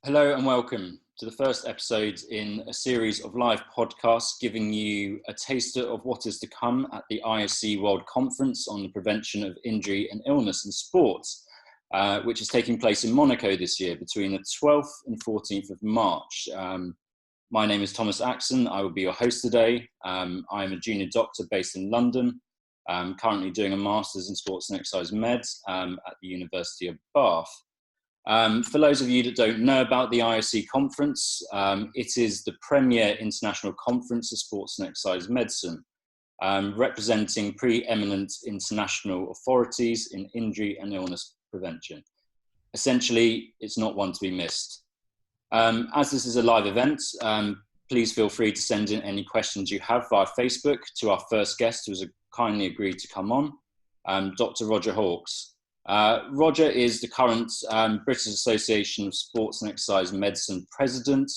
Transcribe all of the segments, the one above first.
Hello and welcome to the first episode in a series of live podcasts giving you a taster of what is to come at the IOC World Conference on the Prevention of Injury and Illness in Sports, which is taking place in Monaco this year between the 12th and 14th of March. My name is Thomas Axon. I will be your host today. I'm a junior doctor based in London. I'm currently doing a Masters in Sports and Exercise Meds at the University of Bath. For those of you that don't know about the IOC conference, it is the premier international conference of sports and exercise medicine, representing preeminent international authorities in injury and illness prevention. Essentially, it's not one to be missed. As this is a live event, please feel free to send in any questions you have via Facebook to our first guest, who has kindly agreed to come on, Dr. Roger Hawkes. Roger is the current British Association of Sports and Exercise Medicine President,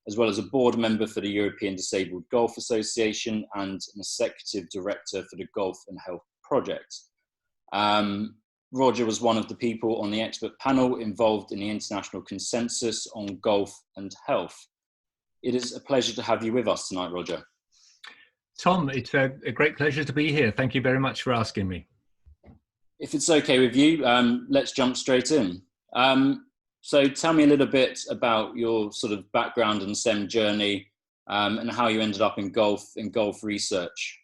as well as a board member for the European Disabled Golf Association and an Executive Director for the Golf and Health Project. Roger was one of the people on the expert panel involved in the international consensus on golf and health. It is a pleasure to have you with us tonight, Roger. Tom, it's a great pleasure to be here. Thank you very much for asking me. If it's okay with you, let's jump straight in. So tell me a little bit about your sort of background and STEM journey and how you ended up in golf research.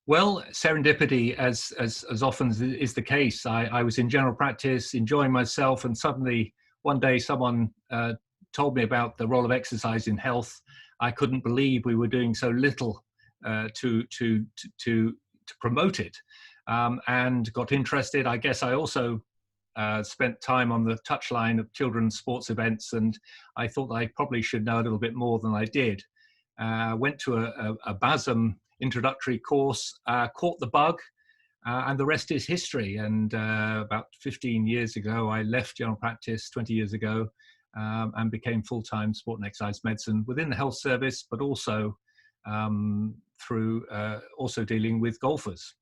Well, serendipity, as often is the case. I was in general practice, enjoying myself, and suddenly one day someone told me about the role of exercise in health. I couldn't believe we were doing so little to promote it. And got interested. I guess I also spent time on the touchline of children's sports events, and I thought I probably should know a little bit more than I did. Went to a BASEM introductory course, caught the bug, and the rest is history. And about 15 years ago, I left general practice 20 years ago and became full-time sport and exercise medicine within the health service, but also through also dealing with golfers.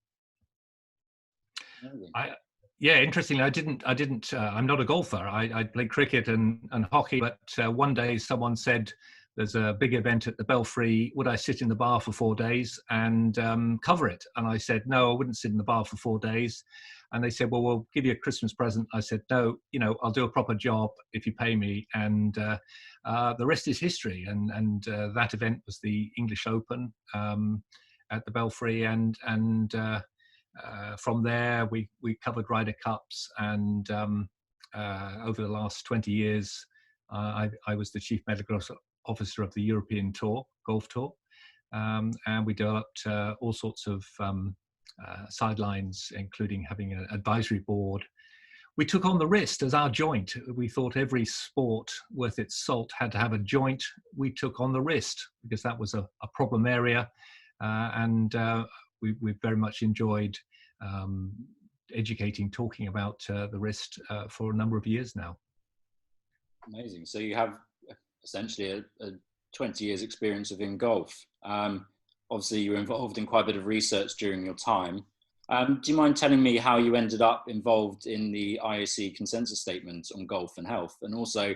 Interestingly, I'm not a golfer. I played cricket and hockey, but one day someone said, there's a big event at the Belfry, would I sit in the bar for 4 days and cover it? And I said, no, I wouldn't sit in the bar for 4 days. And they said, well, we'll give you a Christmas present. I said, no, I'll do a proper job if you pay me. And the rest is history. And that event was the English Open at the Belfry, and from there, we covered Ryder Cups, and over the last 20 years, I was the Chief Medical Officer of the European Tour, Golf Tour, and we developed all sorts of sidelines, including having an advisory board. We took on the wrist as our joint. We thought every sport worth its salt had to have a joint. We took on the wrist because that was a problem area, and we've very much enjoyed educating, talking about the wrist for a number of years now. Amazing. So you have essentially a 20 years experience within golf. Obviously, you were involved in quite a bit of research during your time. Do you mind telling me how you ended up involved in the IOC consensus statement on golf and health? And also,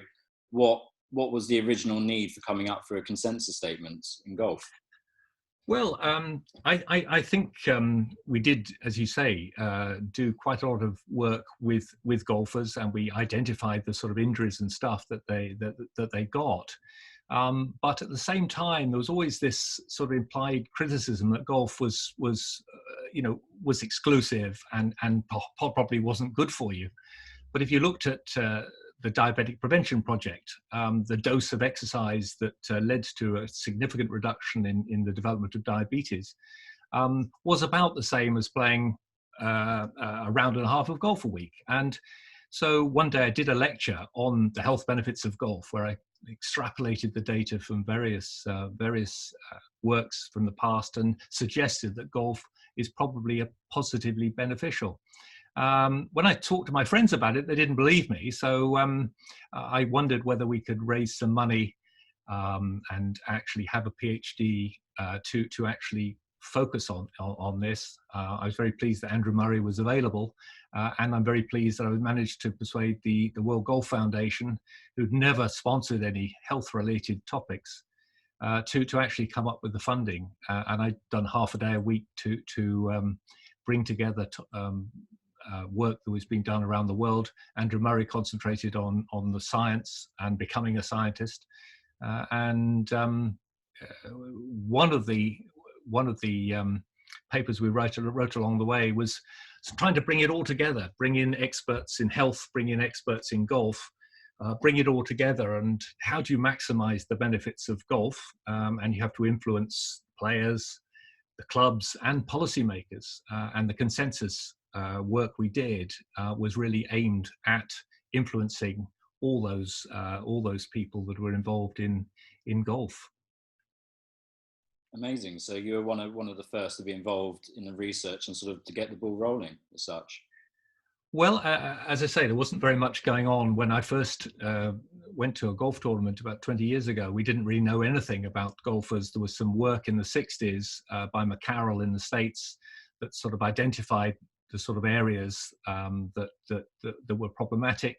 what was the original need for coming up for a consensus statement in golf? Well, I think we did, as you say, do quite a lot of work with golfers, and we identified the sort of injuries and stuff that they got. But at the same time, there was always this sort of implied criticism that golf was exclusive and probably wasn't good for you. But if you looked at the Diabetic Prevention Project, the dose of exercise that led to a significant reduction in the development of diabetes, was about the same as playing a round and a half of golf a week. And so one day I did a lecture on the health benefits of golf, where I extrapolated the data from various works from the past and suggested that golf is probably a positively beneficial. When I talked to my friends about it, they didn't believe me. So I wondered whether we could raise some money and actually have a PhD to actually focus on this. I was very pleased that Andrew Murray was available, and I'm very pleased that I managed to persuade the World Golf Foundation, who'd never sponsored any health-related topics, to actually come up with the funding. And I'd done half a day a week to bring together work that was being done around the world. Andrew Murray concentrated on the science and becoming a scientist, and one of the papers we wrote along the way was trying to bring it all together, bring in experts in health, bring in experts in golf, bring it all together. And how do you maximize the benefits of golf? And you have to influence players, the clubs, and policymakers. And the consensus work we did was really aimed at influencing all those people that were involved in golf. Amazing. So you were one of the first to be involved in the research and sort of to get the ball rolling as such. Well, as I say, there wasn't very much going on when I first went to a golf tournament about 20 years ago. We didn't really know anything about golfers. There was some work in the 60s by McCarroll in the States that sort of identified the sort of areas that were problematic.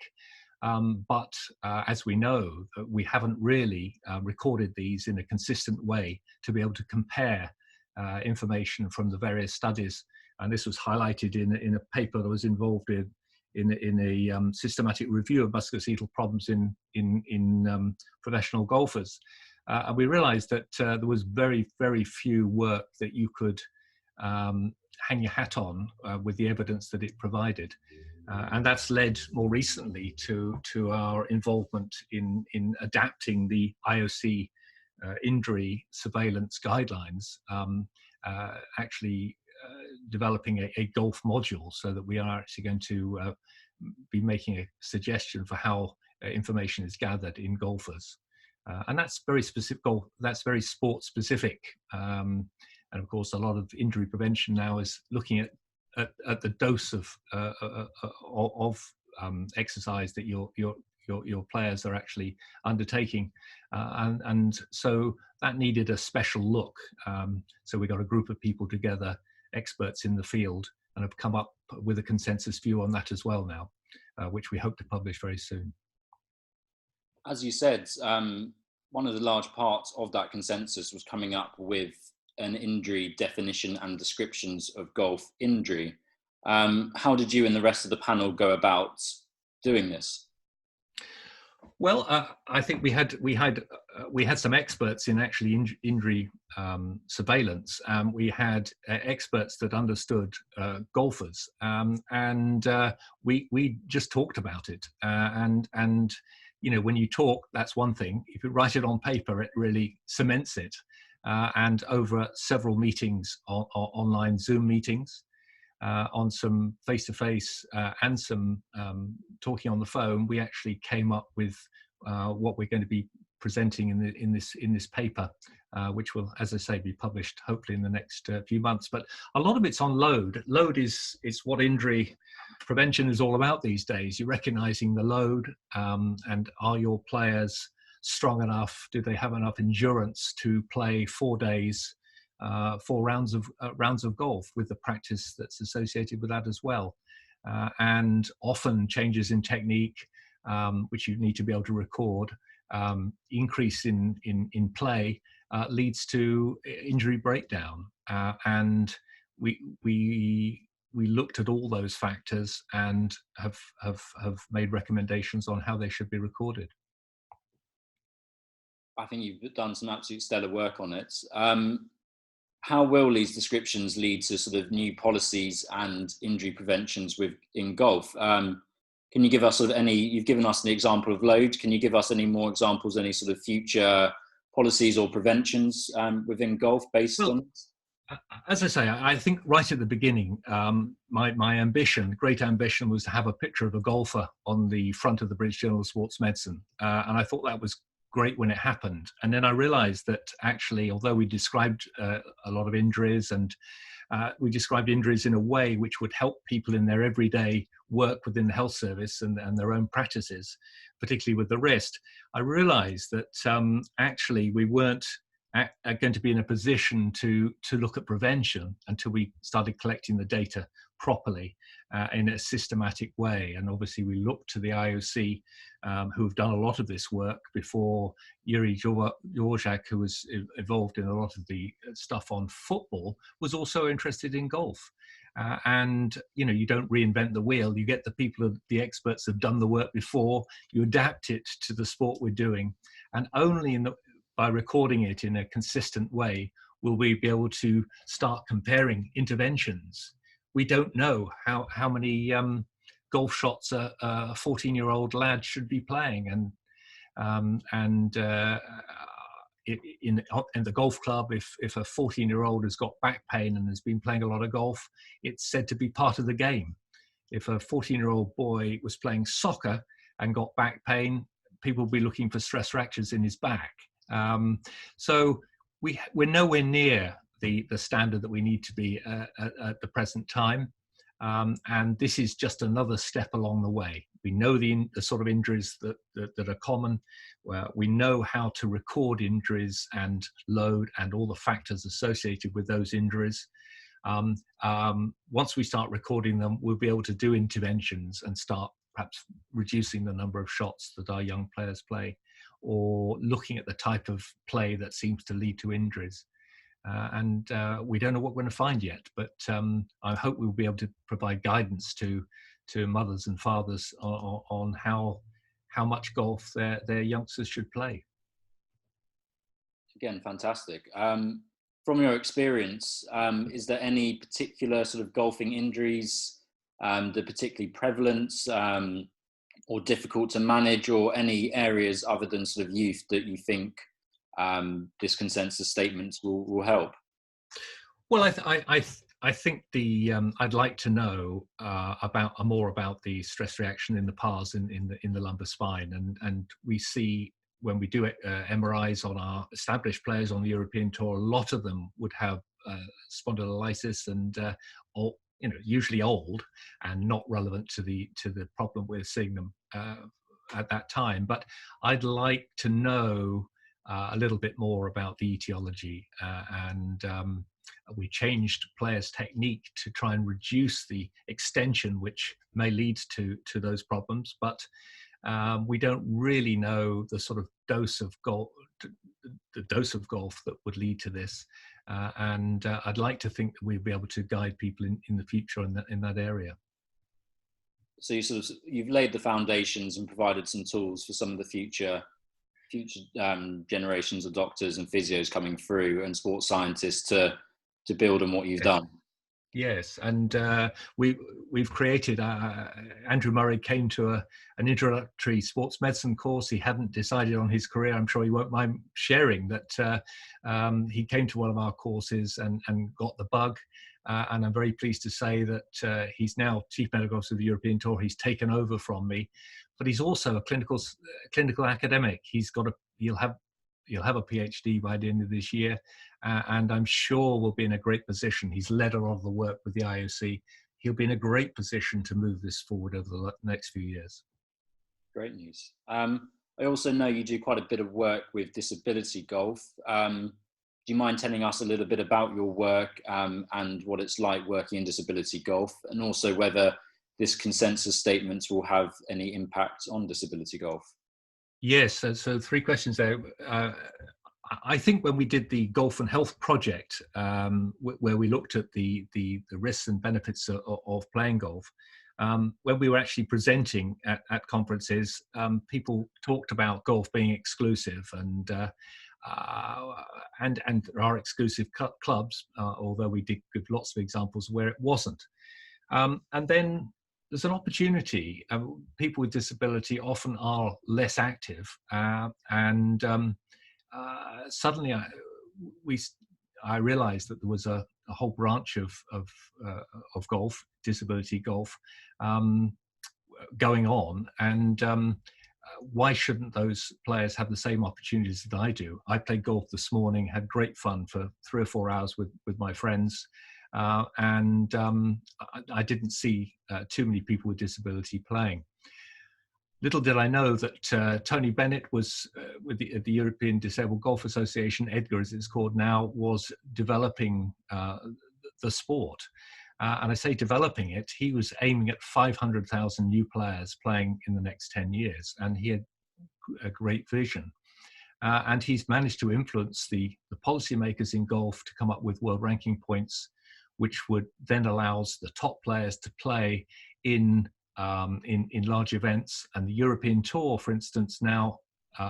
But as we know, we haven't really recorded these in a consistent way to be able to compare information from the various studies. And this was highlighted in a paper that was involved in a systematic review of musculoskeletal problems in professional golfers. And we realized that there was very, very few work that you could hang your hat on with the evidence that it provided. And that's led more recently to our involvement in adapting the IOC injury surveillance guidelines, actually developing a golf module so that we are actually going to be making a suggestion for how information is gathered in golfers. And that's very specific, that's very sport specific. And of course, a lot of injury prevention now is looking at the dose of exercise that your players are actually undertaking, and so that needed a special look. So we got a group of people together, experts in the field, and have come up with a consensus view on that as well now, which we hope to publish very soon. As you said, one of the large parts of that consensus was coming up with an injury definition and descriptions of golf injury. How did you and the rest of the panel go about doing this? Well, I think we had some experts in actually injury surveillance. We had experts that understood golfers, and we just talked about it. And you know, when you talk, that's one thing. If you write it on paper, it really cements it. And over several meetings, online Zoom meetings, on some face-to-face and some talking on the phone, we actually came up with what we're going to be presenting in this paper, which will, as I say, be published hopefully in the next few months. But a lot of it's on load. Load is what injury prevention is all about these days. You're recognizing the load, and are your players strong enough? Do they have enough endurance to play 4 days, 4 rounds of golf, with the practice that's associated with that as well? And often changes in technique, which you need to be able to record, increase in play leads to injury breakdown. And we looked at all those factors and have made recommendations on how they should be recorded. I think you've done some absolute stellar work on it. How will these descriptions lead to sort of new policies and injury preventions in golf? Can you give us you've given us an example of load, can you give us any more examples, any sort of future policies or preventions within golf based on this? As I say, I think right at the beginning, my great ambition was to have a picture of a golfer on the front of the British Journal of Sports Medicine. And I thought that was great when it happened. And then I realized that actually, although we described a lot of injuries, and we described injuries in a way which would help people in their everyday work within the health service and their own practices, particularly with the wrist, I realized that actually we weren't are going to be in a position to look at prevention until we started collecting the data properly in a systematic way. And obviously we look to the IOC, who have done a lot of this work before. Yuri Dvorak, who was involved in a lot of the stuff on football, was also interested in golf. And you don't reinvent the wheel. You get the people, the experts have done the work before, you adapt it to the sport we're doing, and only by recording it in a consistent way will we be able to start comparing interventions. We don't know how many golf shots a 14-year-old lad should be playing, in the golf club, if a 14-year-old has got back pain and has been playing a lot of golf, it's said to be part of the game. If a 14-year-old boy was playing soccer and got back pain, people will be looking for stress fractures in his back. So we're nowhere near the standard that we need to be at the present time. And this is just another step along the way. We know the sort of injuries that are common. We know how to record injuries and load and all the factors associated with those injuries. Once we start recording them, we'll be able to do interventions and start perhaps reducing the number of shots that our young players play, or looking at the type of play that seems to lead to injuries. And we don't know what we're going to find yet, but I hope we'll be able to provide guidance to mothers and fathers on how much golf their youngsters should play. Again, fantastic. From your experience, is there any particular sort of golfing injuries that are particularly prevalent or difficult to manage, or any areas other than sort of youth that you think this consensus statement will help? Well, I think I'd like to know more about the stress reaction in the pars in the lumbar spine, and we see when we do MRIs on our established players on the European Tour, a lot of them would have spondylolysis, and usually old and not relevant to the problem we're seeing them at that time. But I'd like to know a little bit more about the etiology, and we changed players' technique to try and reduce the extension which may lead to those problems, but we don't really know the sort of dose of golf that would lead to this, and I'd like to think that we'd be able to guide people in the future in that area. So you've laid the foundations and provided some tools for some of the future generations of doctors and physios coming through, and sports scientists to build on what you've done. Yes, and we've created. Andrew Murray came to an introductory sports medicine course. He hadn't decided on his career. I'm sure he won't mind sharing that he came to one of our courses and got the bug. And I'm very pleased to say that he's now Chief Medical Officer of the European Tour. He's taken over from me, but he's also a clinical academic. He'll have a PhD by the end of this year, and I'm sure we'll be in a great position. He's led a lot of the work with the IOC. He'll be in a great position to move this forward over the next few years. Great news. I also know you do quite a bit of work with disability golf. Do you mind telling us a little bit about your work and what it's like working in disability golf, and also whether this consensus statement will have any impact on disability golf? Yes, so 3 questions there. I think when we did the Golf and Health project, where we looked at the risks and benefits of playing golf, when we were actually presenting at conferences, people talked about golf being exclusive, and there are exclusive clubs, although we did give lots of examples where it wasn't. And then there's an opportunity. People with disability often are less active, and suddenly I realized that there was a whole branch of golf, disability golf, going on, and why shouldn't those players have the same opportunities that I do? I played golf this morning, had great fun for 3 or 4 hours with my friends, and I didn't see too many people with disability playing. little did I know that Tony Bennett was with the European Disabled Golf Association, EDGA as it's called now, was developing the sport. And I say developing it, he was aiming at 500,000 new players playing in the next 10 years. And he had a great vision. And he's managed to influence the policymakers in golf to come up with world ranking points, which would then allows the top players to play in large events. And the European Tour, for instance, now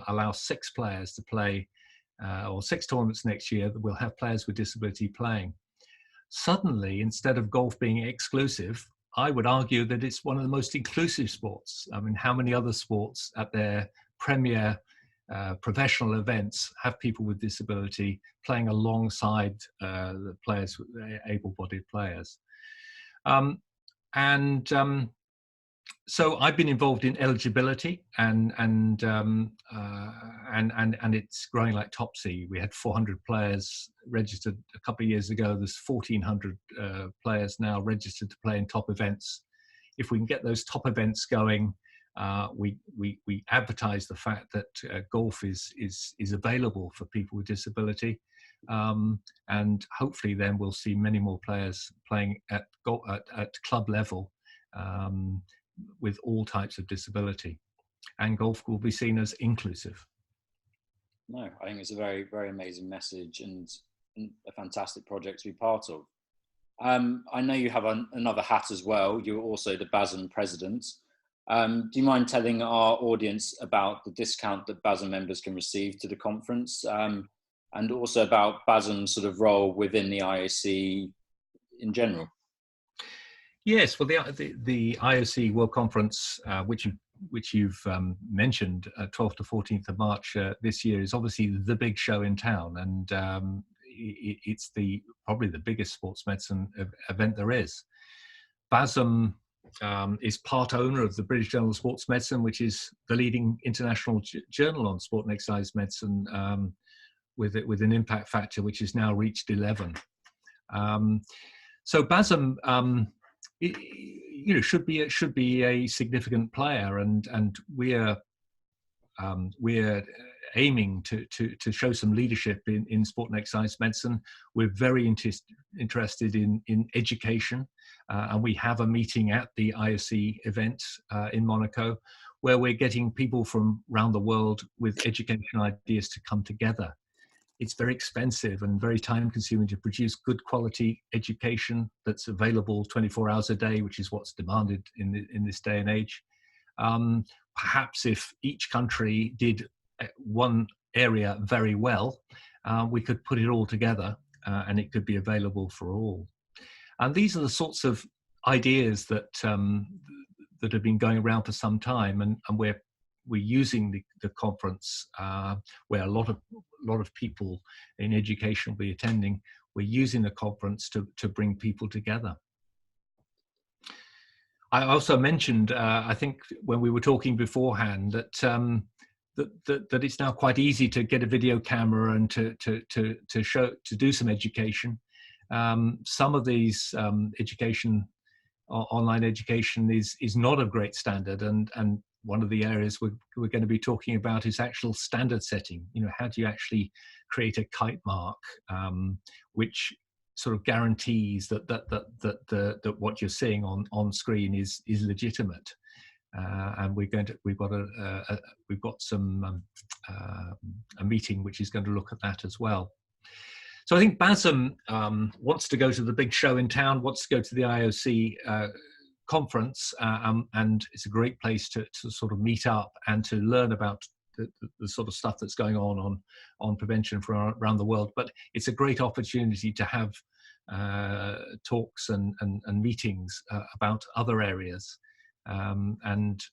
allows 6 players to play, or 6 tournaments next year that will have players with disability playing. Suddenly, instead of golf being exclusive, I would argue that it's one of the most inclusive sports. I mean, how many other sports at their premier professional events have people with disability playing alongside the players, able-bodied players? So I've been involved in eligibility, and it's growing like topsy. We had 400 players registered a couple of years ago. There's 1,400 players now registered to play in top events. If we can get those top events going, we advertise the fact that golf is available for people with disability, and hopefully then we'll see many more players playing at club level. With all types of disability, and golf will be seen as inclusive. No, I think it's a very, very amazing message and a fantastic project to be part of. I know you have another hat as well. You're also the BASEM president. Do you mind telling our audience about the discount that BASEM members can receive to the conference, and also about BASEM's sort of role within the IOC in general? Yes, well, the IOC World Conference, which you've mentioned, 12th to 14th of March this year, is obviously the big show in town, and it's probably the biggest sports medicine event there is. BASEM is part owner of the British Journal of Sports Medicine, which is the leading international journal on sport and exercise medicine, with an impact factor which has now reached 11. So BASEM, should be a significant player, and we're aiming to show some leadership in sport and exercise medicine. We're very interested in education, and we have a meeting at the IOC event in Monaco, where we're getting people from around the world with education ideas to come together. It's very expensive and very time consuming to produce good quality education that's available 24 hours a day, which is what's demanded in this day and age. Perhaps if each country did one area very well, we could put it all together and it could be available for all. And these are the sorts of ideas that have been going around for some time, and we're using the conference, where a lot of people in education will be attending. We're using the conference to bring people together. I also mentioned, I think when we were talking beforehand, that it's now quite easy to get a video camera and to do some education. Some of these online education is not of great standard, and one of the areas we're going to be talking about is actual standard setting. How do you actually create a kite mark which sort of guarantees that what you're seeing on screen is legitimate? And we've got a meeting which is going to look at that as well. So I think BASEM wants to go to the big show in town, wants to go to the IOC conference, and it's a great place to sort of meet up and to learn about the sort of stuff that's going on prevention from around the world. But it's a great opportunity to have talks and meetings about other areas. And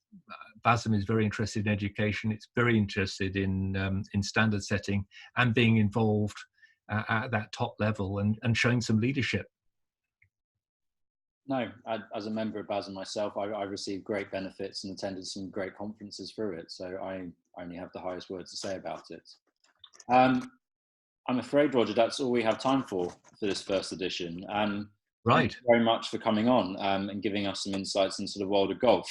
BASEM is very interested in education. It's very interested in standard setting and being involved at that top level and showing some leadership. No, as a member of BASEM myself, I received great benefits and attended some great conferences through it. So I only have the highest words to say about it. I'm afraid, Roger, that's all we have time for this first edition. Right. Thank you very much for coming on and giving us some insights into the world of golf.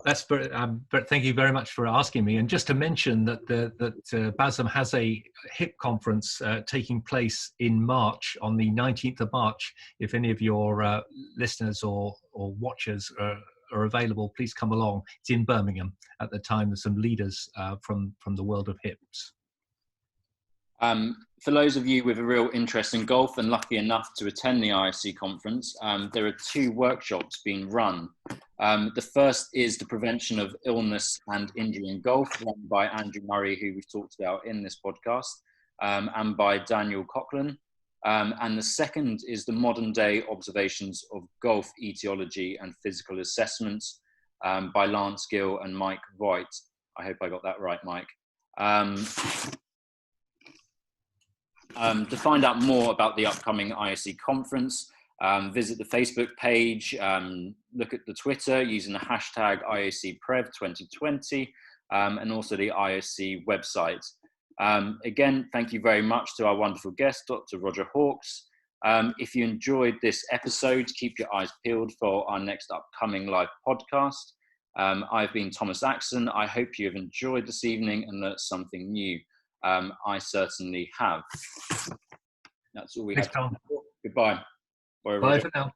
But thank you very much for asking me. And just to mention that BASEM has a HIP conference taking place in March, on the 19th of March. If any of your listeners or watchers are available, please come along. It's in Birmingham at the time. There's some leaders from the world of HIPs. For those of you with a real interest in golf and lucky enough to attend the ISC conference, there are 2 workshops being run. The first is the prevention of illness and injury in golf, run by Andrew Murray, who we've talked about in this podcast, and by Daniel Coughlin. And the second is the modern day observations of golf etiology and physical assessments, by Lance Gill and Mike Voigt. I hope I got that right, Mike. To find out more about the upcoming ISC conference, visit the Facebook page, look at the Twitter using the hashtag ISCPrev2020, and also the ISC website. Again, thank you very much to our wonderful guest, Dr. Roger Hawkes. If you enjoyed this episode, keep your eyes peeled for our next upcoming live podcast. I've been Thomas Axon. I hope you have enjoyed this evening and learnt something new. I certainly have. That's all we have. Thanks, Tom. Goodbye. Bye for now.